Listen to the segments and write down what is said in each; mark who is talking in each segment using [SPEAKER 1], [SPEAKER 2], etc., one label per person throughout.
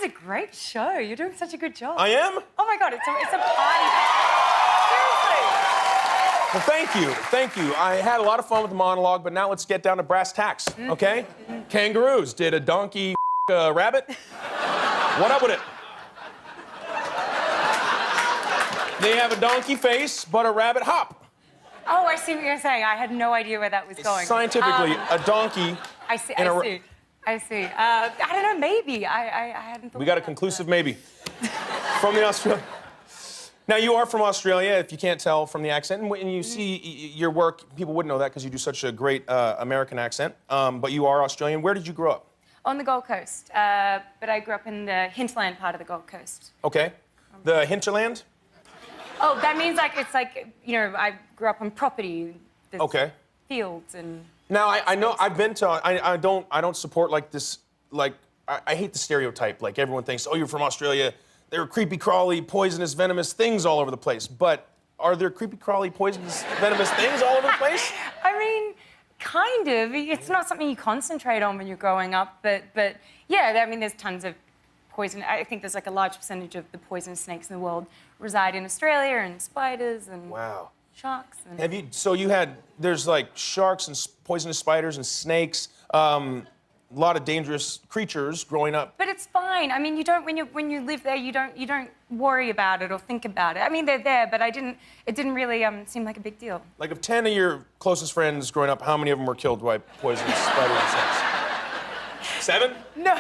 [SPEAKER 1] is a great show. You're doing such a good job.
[SPEAKER 2] I am?
[SPEAKER 1] Oh my God, it's a party. Seriously.
[SPEAKER 2] Well, thank you. I had a lot of fun with the monologue, but now let's get down to brass tacks, okay? Kangaroos. Did a donkey a rabbit? What up with it? They have a donkey face, but a rabbit hop.
[SPEAKER 1] Oh, I see what you're saying. I had no idea where that was going.
[SPEAKER 2] Scientifically, a donkey.
[SPEAKER 1] I see. I don't know. Maybe I hadn't thought.
[SPEAKER 2] We got a conclusive maybe from the Australia. Now you are from Australia, if you can't tell from the accent, and when you see your work, people wouldn't know that because you do such a great American accent. But you are Australian. Where did you grow up?
[SPEAKER 1] On the Gold Coast, but I grew up in the hinterland part of the Gold Coast.
[SPEAKER 2] Okay. The hinterland?
[SPEAKER 1] Oh, that means it's like, you know, I grew up on property.
[SPEAKER 2] Okay.
[SPEAKER 1] Fields and...
[SPEAKER 2] Now, I know, I've been to, I don't support like this, like, I hate the stereotype. Like everyone thinks, oh, you're from Australia. There are creepy, crawly, poisonous, venomous things all over the place. But are there creepy, crawly, poisonous, venomous things all over the place?
[SPEAKER 1] I mean, kind of. It's not something you concentrate on when you're growing up, but yeah, I mean, there's tons of poison. I think there's like a large percentage of the poisonous snakes in the world reside in Australia, and spiders and sharks. And...
[SPEAKER 2] Have you? So you had? There's like sharks and poisonous spiders and snakes. A lot of dangerous creatures growing up.
[SPEAKER 1] But it's fine. I mean, you don't when you live there, you don't worry about it or think about it. I mean, they're there, but it didn't really seem like a big deal.
[SPEAKER 2] Like, of 10 of your closest friends growing up, how many of them were killed by poisonous spiders and snakes? 7?
[SPEAKER 1] No.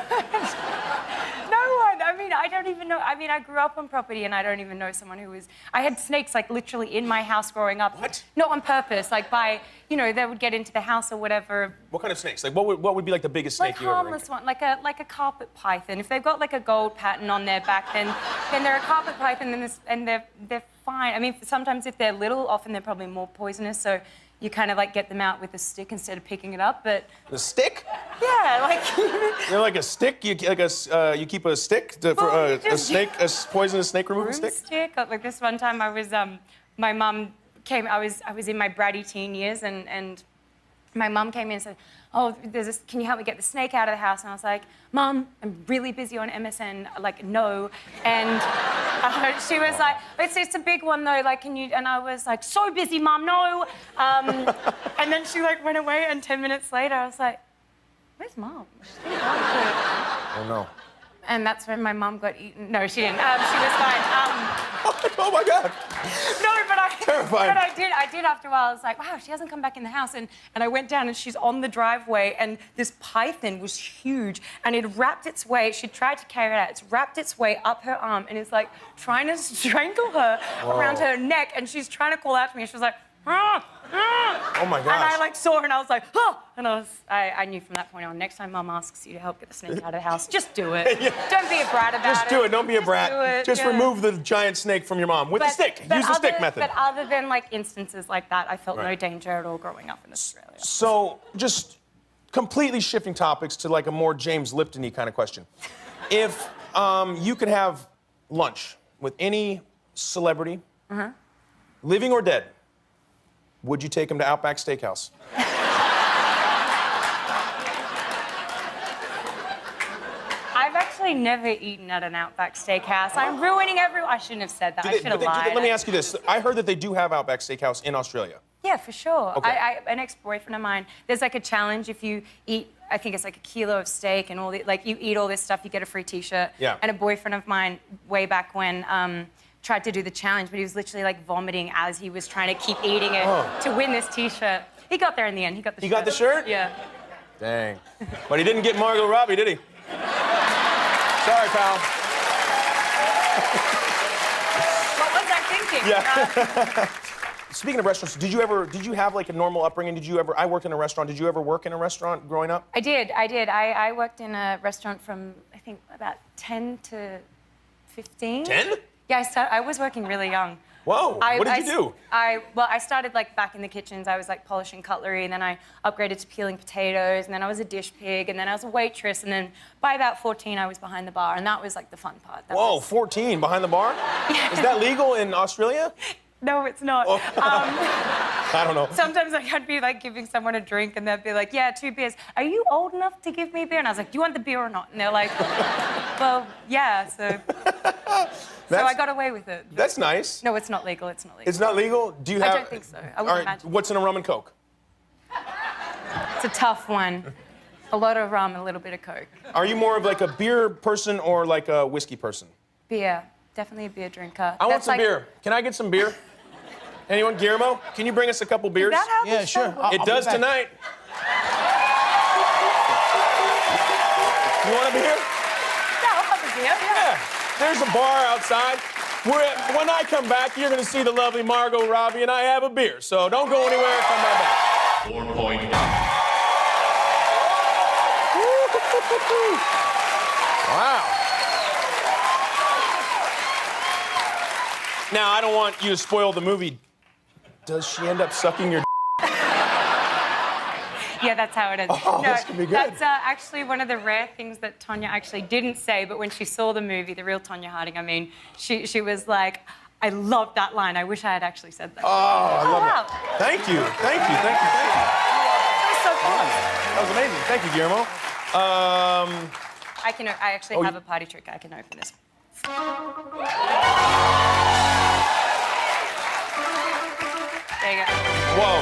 [SPEAKER 1] No one. I mean, I don't even know. I mean, I grew up on property, and I don't even know someone who was... I had snakes, like, literally in my house growing up.
[SPEAKER 2] What?
[SPEAKER 1] Not on purpose. Like, by... You know, they would get into the house or whatever.
[SPEAKER 2] What kind of snakes? Like, what would be, like, the biggest snake you ever...
[SPEAKER 1] Like, harmless one. Like a carpet python. If they've got, like, a gold pattern on their back, then they're a carpet python, and they're fine. I mean, sometimes if they're little, often they're probably more poisonous, so... You kind of like get them out with a stick instead of picking it up, but...
[SPEAKER 2] The stick?
[SPEAKER 1] Yeah, like...
[SPEAKER 2] You're like a stick? You keep a stick for a snake, a poisonous snake removal stick?
[SPEAKER 1] Stick. Like this one time I was, my mum came, I was in my bratty teen years and my mum came in and said, oh, can you help me get the snake out of the house? And I was like, Mum, I'm really busy on MSN, like, no. And she was like, it's a big one though, like, can you, and I was like, so busy, Mum, no. And then she like went away, and 10 minutes later I was like, where's Mum?
[SPEAKER 2] Oh no.
[SPEAKER 1] And that's when my mum got eaten. No, she didn't. She was fine.
[SPEAKER 2] Oh my God.
[SPEAKER 1] No, but
[SPEAKER 2] Terrifying.
[SPEAKER 1] But I did after a while. I was like, wow, she hasn't come back in the house. And I went down, and she's on the driveway, and this python was huge, and it wrapped its way. She tried to carry it out. It's wrapped its way up her arm, and it's like trying to strangle her around her neck. And she's trying to call out to me, and she was like, ah, ah.
[SPEAKER 2] Oh my gosh.
[SPEAKER 1] And I like saw her, and I was like, oh. And I knew from that point on, next time Mum asks you to help get the snake out of the house, just do it. Yeah. Don't be a brat about it.
[SPEAKER 2] Just do it. Don't be a brat. Just remove the giant snake from your mom with the stick. Use the stick method.
[SPEAKER 1] But other than like instances like that, I felt no danger at all growing up in Australia.
[SPEAKER 2] So just completely shifting topics to like a more James Lipton-y kind of question. If you could have lunch with any celebrity, living or dead, would you take him to Outback Steakhouse?
[SPEAKER 1] I've actually never eaten at an Outback Steakhouse. I'm ruining I shouldn't have said that. I should have lied.
[SPEAKER 2] Let me ask you this. I heard that they do have Outback Steakhouse in Australia.
[SPEAKER 1] Yeah, for sure.
[SPEAKER 2] Okay.
[SPEAKER 1] An ex-boyfriend of mine, there's like a challenge if you eat, I think it's like a kilo of steak and all the, like you eat all this stuff, you get a free t-shirt.
[SPEAKER 2] Yeah.
[SPEAKER 1] And a boyfriend of mine, way back when, tried to do the challenge, but he was literally like vomiting as he was trying to keep eating it to win this t-shirt. He got there in the end. He got the shirt.
[SPEAKER 2] He got the shirt?
[SPEAKER 1] Yeah.
[SPEAKER 2] Dang. But he didn't get Margot Robbie, did he? Sorry, pal.
[SPEAKER 1] What was I thinking?
[SPEAKER 2] Yeah. Speaking of restaurants, did you have like a normal upbringing? I worked in a restaurant. Did you ever work in a restaurant growing up?
[SPEAKER 1] I did. I worked in a restaurant from, I think, about 10 to 15.
[SPEAKER 2] 10?
[SPEAKER 1] Yeah, I was working really young.
[SPEAKER 2] Whoa, what did you do?
[SPEAKER 1] Well, I started like back in the kitchens. I was like polishing cutlery, and then I upgraded to peeling potatoes, and then I was a dish pig, and then I was a waitress, and then by about 14, I was behind the bar, and that was like the fun part.
[SPEAKER 2] Whoa, 14 behind the bar?
[SPEAKER 1] Yeah.
[SPEAKER 2] Is that legal in Australia?
[SPEAKER 1] No, it's not.
[SPEAKER 2] Oh. I don't know.
[SPEAKER 1] Sometimes I'd be like giving someone a drink and they'd be like, yeah, 2 beers. Are you old enough to give me a beer? And I was like, do you want the beer or not? And they're like, well, yeah, so I got away with it.
[SPEAKER 2] That's nice.
[SPEAKER 1] No, it's not legal, it's not legal.
[SPEAKER 2] It's not legal? Do you have...
[SPEAKER 1] I don't think so. I wouldn't imagine.
[SPEAKER 2] What's in a rum and coke?
[SPEAKER 1] It's a tough one. A lot of rum and a little bit of Coke.
[SPEAKER 2] Are you more of like a beer person or like a whiskey person?
[SPEAKER 1] Beer. Definitely a beer drinker.
[SPEAKER 2] I want some beer. Can I get some beer? Anyone? Guillermo, can you bring us a couple beers?
[SPEAKER 1] Is that how
[SPEAKER 3] Yeah,
[SPEAKER 1] this show
[SPEAKER 3] sure.
[SPEAKER 1] works?
[SPEAKER 2] It does tonight. You want a beer?
[SPEAKER 1] Yeah, I'll have a beer.
[SPEAKER 2] Yeah. There's a bar outside. When I come back, you're going to see the lovely Margot, Robbie, and I have a beer. So don't go anywhere. Come right back.
[SPEAKER 4] 4 point.
[SPEAKER 2] Wow. Now, I don't want you to spoil the movie. Does she end up sucking your
[SPEAKER 1] Yeah, that's how it is.
[SPEAKER 2] Oh, this could be good.
[SPEAKER 1] That's actually one of the rare things that Tonya actually didn't say, but when she saw the movie, the real Tonya Harding, I mean, she was like, I love that line. I wish I had actually said that.
[SPEAKER 2] Oh, I love
[SPEAKER 1] wow.
[SPEAKER 2] it. Thank you. Thank you. Thank you. Thank you.
[SPEAKER 1] That was so fun.
[SPEAKER 2] That was amazing. Thank you, Guillermo.
[SPEAKER 1] I actually have a party trick. I can open this. There you go.
[SPEAKER 2] Whoa.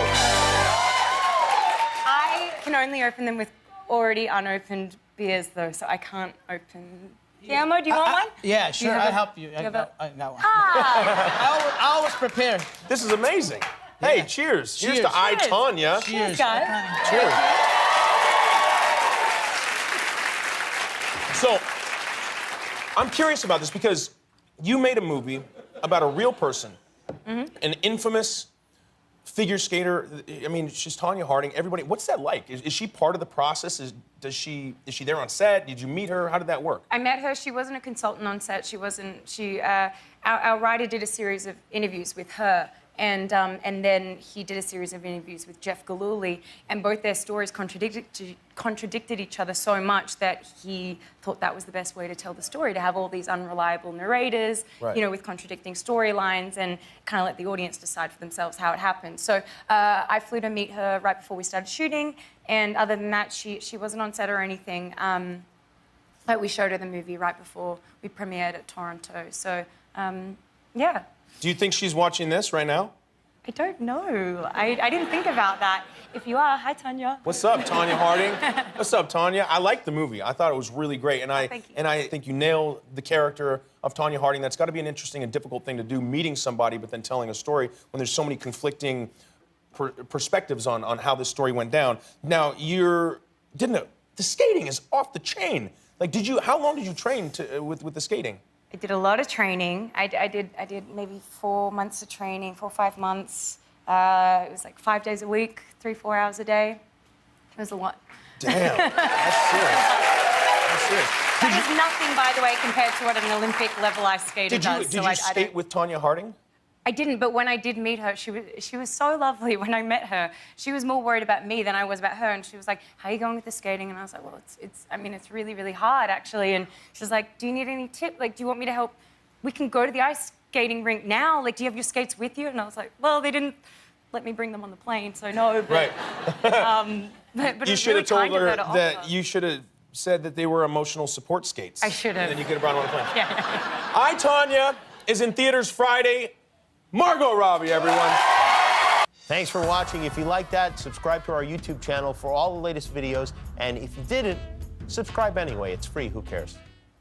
[SPEAKER 1] I can only open them with already unopened beers, though, so I can't open. Guillermo, do you want one?
[SPEAKER 3] Yeah, sure.
[SPEAKER 1] have
[SPEAKER 3] I'll
[SPEAKER 1] a-
[SPEAKER 3] help you.
[SPEAKER 1] have a-
[SPEAKER 3] I got one.
[SPEAKER 1] Ah!
[SPEAKER 3] I always prepare.
[SPEAKER 2] This is amazing. Hey,
[SPEAKER 3] Yeah.
[SPEAKER 2] cheers. Here's
[SPEAKER 3] Cheers.
[SPEAKER 2] to I,
[SPEAKER 1] Cheers.
[SPEAKER 2] Tonya.
[SPEAKER 1] Cheers, guys.
[SPEAKER 2] Cheers. So, I'm curious about this because you made a movie about a real person, an infamous figure skater. I mean, she's Tonya Harding. Everybody, what's that like? Is she part of the process? Is she there on set? Did you meet her? How did that work?
[SPEAKER 1] I met her. She wasn't a consultant on set. She wasn't. Our writer did a series of interviews with her, and then he did a series of interviews with Jeff Gillooly, and both their stories contradicted each other so much that he thought that was the best way to tell the story, to have all these unreliable narrators,
[SPEAKER 2] Right.
[SPEAKER 1] you know, with contradicting storylines, and kind of let the audience decide for themselves how it happened. So I flew to meet her right before we started shooting, and other than that, she wasn't on set or anything. But we showed her the movie right before we premiered at Toronto. So, yeah.
[SPEAKER 2] Do you think she's watching this right now?
[SPEAKER 1] I don't know. I didn't think about that. If you are, hi, Tonya.
[SPEAKER 2] What's up, Tonya Harding? What's up, Tonya? I liked the movie. I thought it was really great, and
[SPEAKER 1] thank you.
[SPEAKER 2] I think you nailed the character of Tonya Harding. That's got to be an interesting and difficult thing to do, meeting somebody but then telling a story when there's so many conflicting perspectives on how this story went down. Now, the skating is off the chain. Like, how long did you train with the skating?
[SPEAKER 1] I did a lot of training. I did maybe 4 months of training, 4 or 5 months. It was like 5 days a week, 3-4 hours a day. It was a lot.
[SPEAKER 2] Damn, that's serious. That's serious.
[SPEAKER 1] That is nothing, by the way, compared to what an Olympic level ice skater does.
[SPEAKER 2] Did you skate with Tonya Harding?
[SPEAKER 1] I didn't, but when I did meet her, she was so lovely when I met her. She was more worried about me than I was about her, and she was like, how are you going with the skating? And I was like, well, it's really, really hard, actually. And she was like, do you need any tip? Like, do you want me to help? We can go to the ice skating rink now. Like, do you have your skates with you? And I was like, well, they didn't let me bring them on the plane, so no. But,
[SPEAKER 2] Right.
[SPEAKER 1] but
[SPEAKER 2] You
[SPEAKER 1] it was
[SPEAKER 2] should
[SPEAKER 1] really
[SPEAKER 2] have told
[SPEAKER 1] kind of
[SPEAKER 2] her
[SPEAKER 1] to offer.
[SPEAKER 2] that you should have said that they were emotional support skates.
[SPEAKER 1] I should have.
[SPEAKER 2] And then you could have brought them on the plane.
[SPEAKER 1] Yeah.
[SPEAKER 2] I, Tonya is in theaters Friday. Margot Robbie, everyone.
[SPEAKER 5] Thanks for watching. If you like that, subscribe to our YouTube channel for all the latest videos. And if you didn't, subscribe anyway. It's free. Who cares?